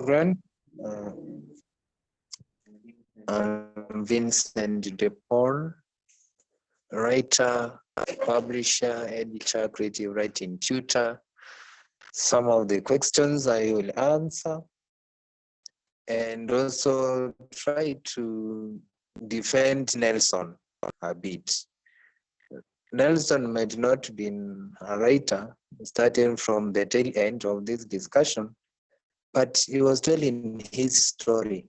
children. Vincent de Paul, writer, publisher, editor, creative writing tutor. Some of the questions I will answer and also try to defend Nelson a bit. Nelson might not be a writer starting from the tail end of this discussion, but he was telling his story.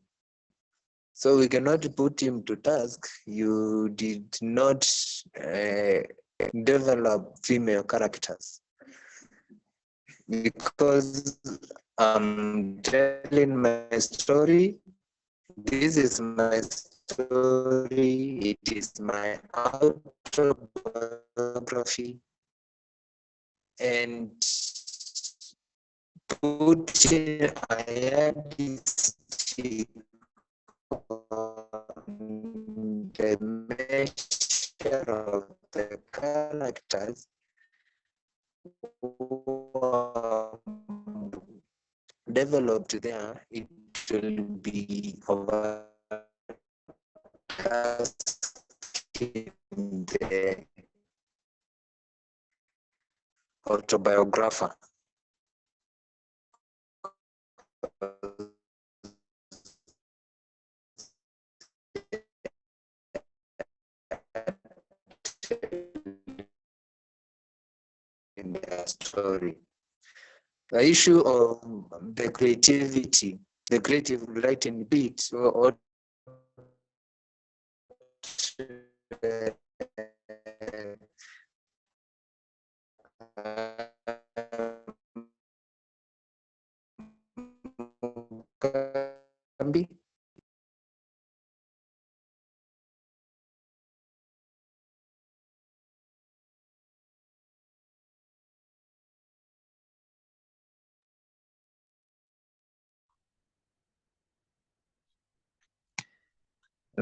So we cannot put him to task. You did not develop female characters. Because I'm telling my story, this is my story, it is my autobiography, and putting a yardstick on the measure of the characters developed there, it will be overtasking the autobiographer. In their story. The issue of the creativity, the creative writing bit, or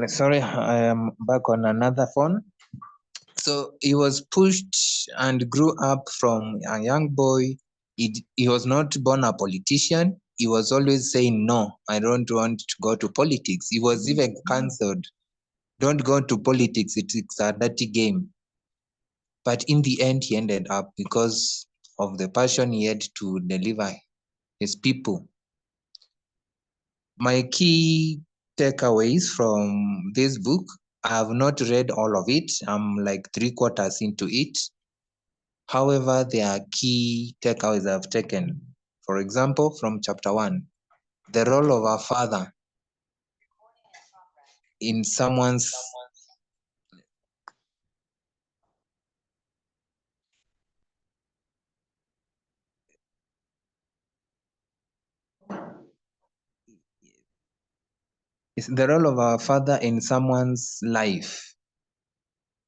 sorry, I am back on another phone. So he was pushed and grew up from a young boy. He was not born a politician. He was always saying, no, I don't want to go to politics. He was even cancelled. Don't go to politics, it's a dirty game. But in the end, he ended up because of the passion he had to deliver his people. My key takeaways from this book, I have not read all of it. I'm like 3/4 into it. However, there are key takeaways I've taken. For example, from chapter 1, the role of a father in someone's life.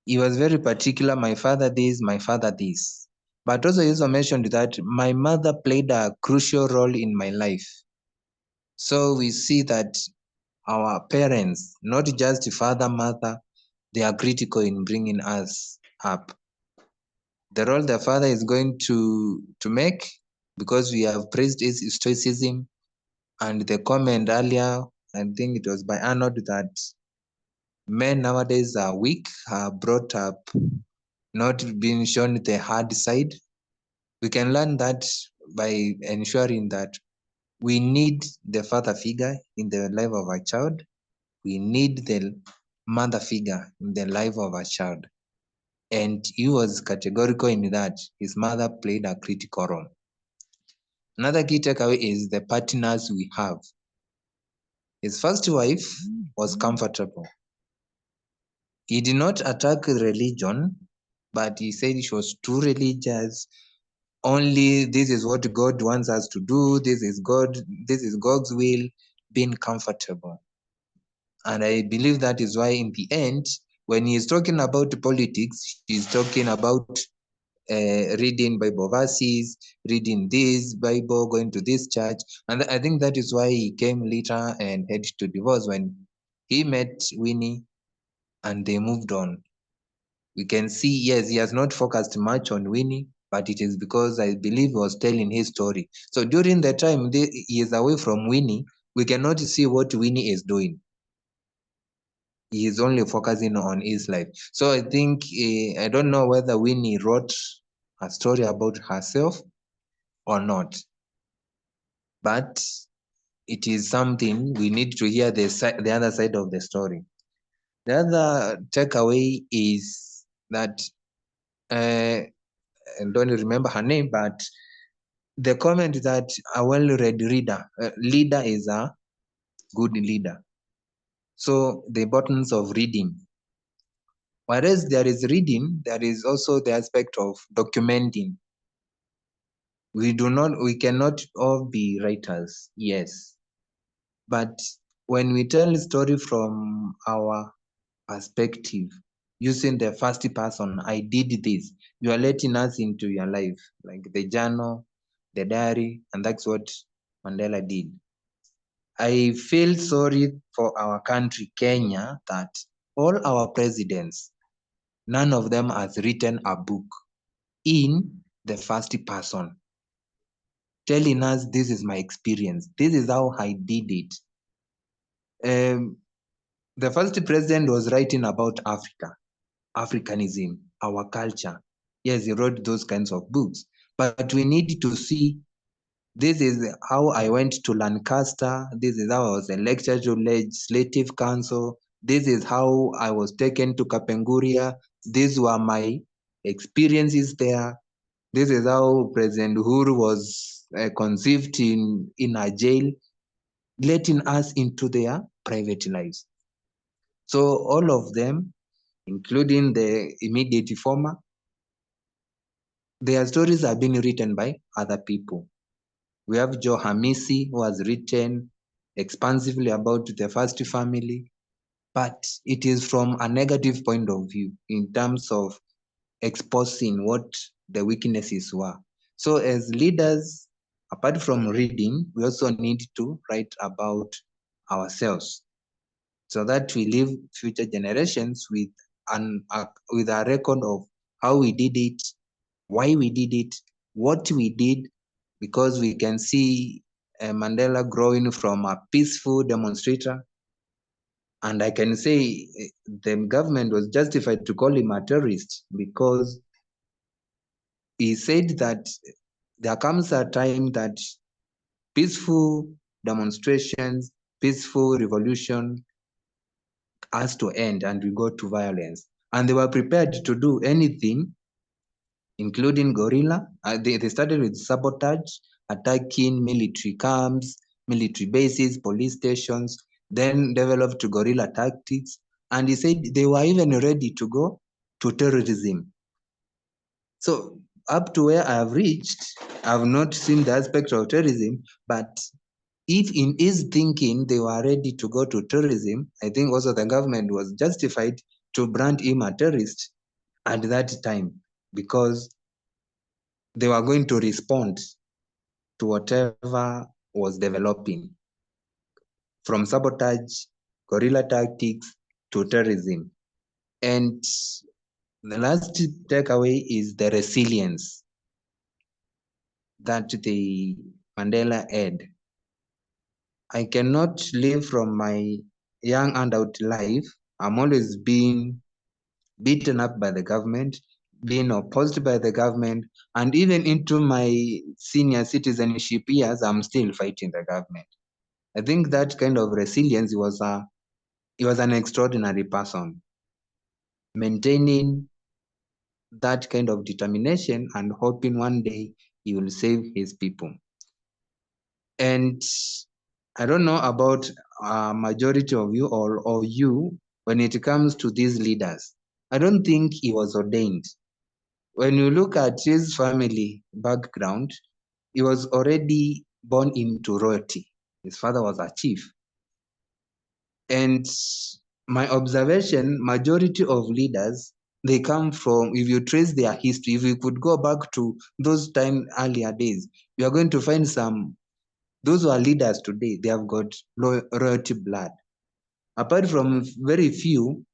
He was very particular, my father this, my father this. But also he also mentioned that my mother played a crucial role in my life. So we see that our parents, not just father, mother, they are critical in bringing us up. The role the father is going to make, because we have praised his stoicism, and the comment earlier, I think it was by Arnold, that men nowadays are weak, are brought up not being shown the hard side. We can learn that by ensuring that we need the father figure in the life of a child. We need the mother figure in the life of a child. And he was categorical in that. His mother played a critical role. Another key takeaway is the partners we have. His first wife was comfortable. He did not attack religion, but he said she was too religious. Only this is what God wants us to do. This is God's will, being comfortable. And I believe that is why in the end, when he is talking about politics, he's talking about reading Bible verses, reading this Bible, going to this church. And I think that is why he came later and had to divorce when he met Winnie and they moved on. We can see, yes, he has not focused much on Winnie, but it is because I believe he was telling his story. So during the time he is away from Winnie, we cannot see what Winnie is doing. He is only focusing on his life. So I think, I don't know whether Winnie wrote a story about herself or not, but it is something we need to hear the other side of the story. The other takeaway is that, I don't remember her name, but the comment that a well-read leader is a good leader. So the importance of reading. Whereas there is reading, there is also the aspect of documenting. We cannot all be writers, yes. But when we tell a story from our perspective, using the first person, I did this, you are letting us into your life, like the journal, the diary, and that's what Mandela did. I feel sorry for our country, Kenya, that all our presidents, none of them has written a book in the first person, telling us this is my experience, this is how I did it. The first president was writing about Africa, Africanism, our culture. Yes, he wrote those kinds of books, but we need to see, this is how I went to Lancaster, this is how I was elected to Legislative Council, this is how I was taken to Kapenguria, these were my experiences there, this is how President Uhuru was conceived in a jail, letting us into their private lives. So all of them, including the immediate former, their stories have been written by other people. We have Joe Hamisi, who has written expansively about the first family, but it is from a negative point of view in terms of exposing what the weaknesses were. So as leaders, apart from reading, we also need to write about ourselves so that we leave future generations with a record of how we did it, why we did it, what we did, because we can see Mandela growing from a peaceful demonstrator. And I can say the government was justified to call him a terrorist because he said that there comes a time that peaceful demonstrations, peaceful revolution has to end and we go to violence. And they were prepared to do anything, including guerrilla. They started with sabotage, attacking military camps, military bases, police stations, then developed to guerrilla tactics. And he said they were even ready to go to terrorism. So up to where I have reached, I have not seen the aspect of terrorism, but if in his thinking they were ready to go to terrorism, I think also the government was justified to brand him a terrorist at that time because they were going to respond to whatever was developing, from sabotage, guerrilla tactics, to terrorism. And the last takeaway is the resilience that the Mandela had. I cannot live from my young adult life. I'm always being beaten up by the government, being opposed by the government, and even into my senior citizenship years, I'm still fighting the government. I think that kind of resilience he was an extraordinary person, maintaining that kind of determination and hoping one day he will save his people. And I don't know about a majority of you or you when it comes to these leaders. I don't think he was ordained. When you look at his family background, he was already born into royalty. His father was a chief. And my observation, majority of leaders, they come from, if you trace their history, if you could go back to those earlier days, you are going to find those who are leaders today, they have got royalty blood. Apart from very few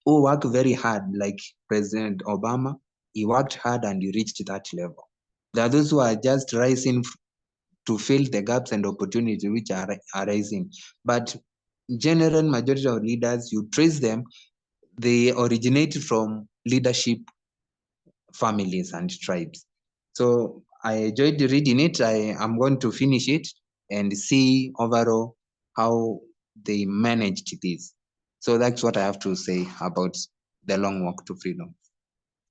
who work very hard, like President Obama, he worked hard and he reached that level. There are those who are just rising to fill the gaps and opportunities which are arising. But general majority of leaders, you trace them, they originate from leadership families and tribes. So I enjoyed reading it. I am going to finish it and see overall how they managed this. So that's what I have to say about The Long Walk to Freedom.